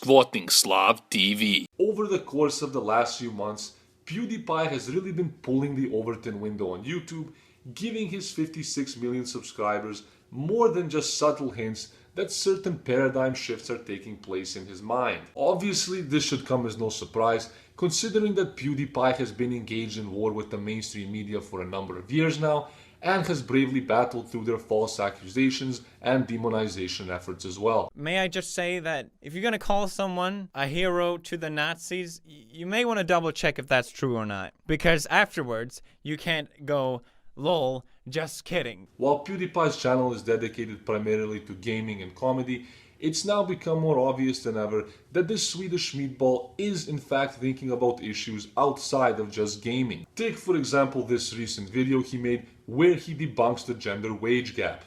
voting Slav TV. Over the course of the last few months, PewDiePie has really been pulling the Overton window on YouTube, giving his 56 million subscribers more than just subtle hints that certain paradigm shifts are taking place in his mind. Obviously, this should come as no surprise, considering that PewDiePie has been engaged in war with the mainstream media for a number of years now, and has bravely battled through their false accusations and demonization efforts as well. May I just say that if you're gonna call someone a hero to the Nazis, you may want to double check if that's true or not. Because afterwards, you can't go, lol, just kidding. While PewDiePie's channel is dedicated primarily to gaming and comedy, it's now become more obvious than ever that this Swedish meatball is in fact thinking about issues outside of just gaming. Take for example this recent video he made where he debunks the gender wage gap.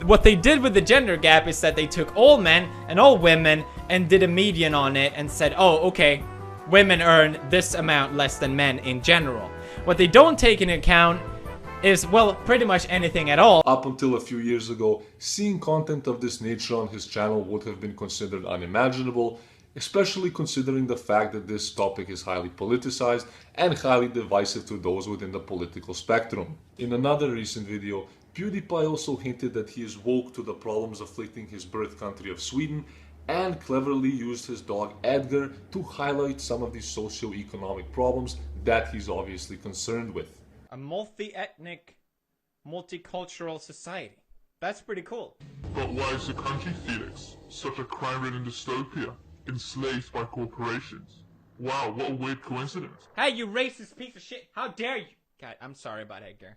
What they did with the gender gap is that they took all men and all women and did a median on it and said, oh, okay, women earn this amount less than men in general. What they don't take into account is, well, pretty much anything at all. Up until a few years ago, seeing content of this nature on his channel would have been considered unimaginable, especially considering the fact that this topic is highly politicized and highly divisive to those within the political spectrum. In another recent video, PewDiePie also hinted that he is woke to the problems afflicting his birth country of Sweden and cleverly used his dog Edgar to highlight some of these socio-economic problems that he's obviously concerned with. A multi-ethnic, multicultural society. That's pretty cool. But why is the country, Felix, such a crime-ridden dystopia, enslaved by corporations? Wow, what a weird coincidence. Hey, you racist piece of shit! How dare you! God, I'm sorry about Edgar.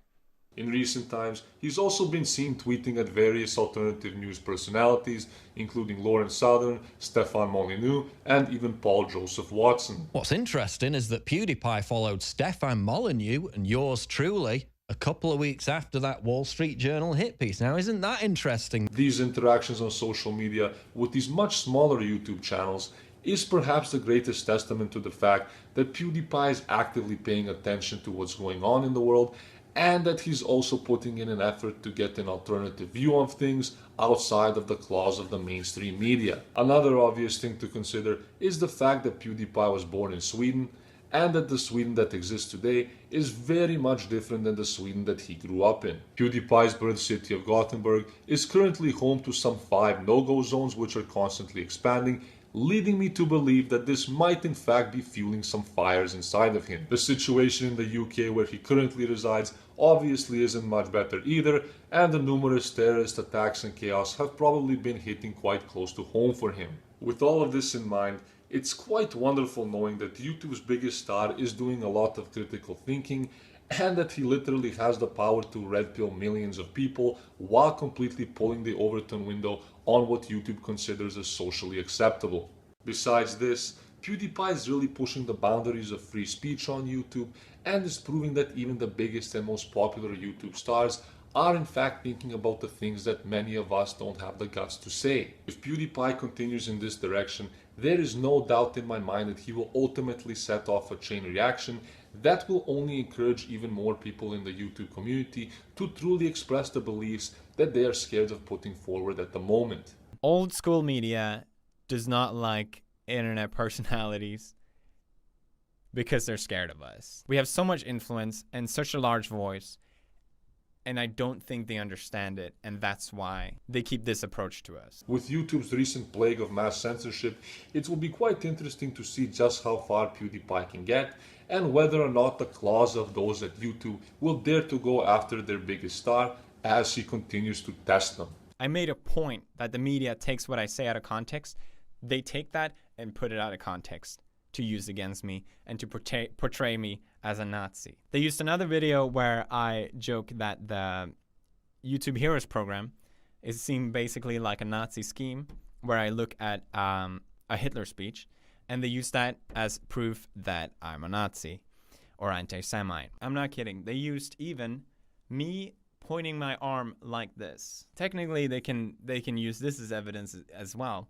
In recent times, he's also been seen tweeting at various alternative news personalities, including Lauren Southern, Stefan Molyneux, and even Paul Joseph Watson. What's interesting is that PewDiePie followed Stefan Molyneux and yours truly a couple of weeks after that Wall Street Journal hit piece. Now, isn't that interesting? These interactions on social media with these much smaller YouTube channels is perhaps the greatest testament to the fact that PewDiePie is actively paying attention to what's going on in the world, and that he's also putting in an effort to get an alternative view on things outside of the claws of the mainstream media. Another obvious thing to consider is the fact that PewDiePie was born in Sweden, and that the Sweden that exists today is very much different than the Sweden that he grew up in. PewDiePie's birth city of Gothenburg is currently home to some 5 no-go zones which are constantly expanding, leading me to believe that this might in fact be fueling some fires inside of him. The situation in the UK where he currently resides obviously isn't much better either, and the numerous terrorist attacks and chaos have probably been hitting quite close to home for him. With all of this in mind, it's quite wonderful knowing that YouTube's biggest star is doing a lot of critical thinking, and that he literally has the power to red pill millions of people while completely pulling the Overton window on what YouTube considers as socially acceptable. Besides this, PewDiePie is really pushing the boundaries of free speech on YouTube and is proving that even the biggest and most popular YouTube stars are in fact thinking about the things that many of us don't have the guts to say. If PewDiePie continues in this direction, there is no doubt in my mind that he will ultimately set off a chain reaction that will only encourage even more people in the YouTube community to truly express the beliefs that they are scared of putting forward at the moment. Old school media does not like internet personalities because they're scared of us. We have so much influence and such a large voice, and I don't think they understand it, and that's why they keep this approach to us. With YouTube's recent plague of mass censorship, it will be quite interesting to see just how far PewDiePie can get, and whether or not the claws of those at YouTube will dare to go after their biggest star as he continues to test them. I made a point that the media takes what I say out of context. They take that and put it out of context to use against me and to portray me as a Nazi. They used another video where I joke that the YouTube Heroes program is seen basically like a Nazi scheme, where I look at a Hitler speech, and they use that as proof that I'm a Nazi or anti-Semite. I'm not kidding. They used even me pointing my arm like this. Technically, they can use this as evidence as well.